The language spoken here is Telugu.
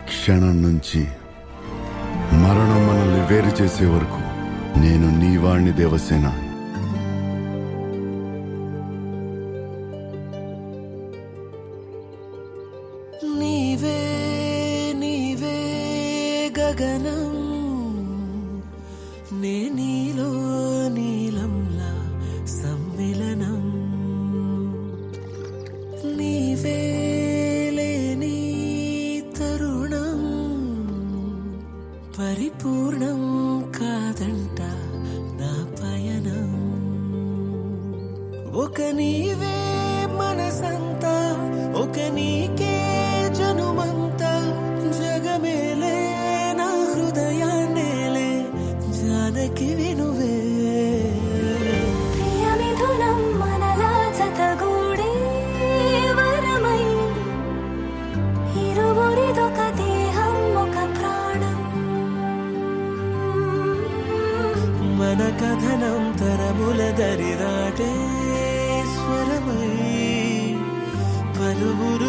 క్షణం నుంచి మరణం మనల్ని వేరు చేసే వరకు నేను నీ వాణ్ణి దేవసేన. నీవే నీవే గగనం, నే నీలో నీలంలా సమ్మిళనం. నీవే లేని తరుణం పరిపూర్ణం కాదంట నా పయనం. ఒక నీవే మనసంతా, ఒక నీకే జనుమంతా, జగమేలే నా హృదయాన్నేలే జానకి వినువే. ప్రియమిథునం మనలా జతగూడే వరమై, ఇరువురిదొక దేహం ఒక ప్రాణం. మన కథనం తరముల దరిదాటే స్వరమై పలువురు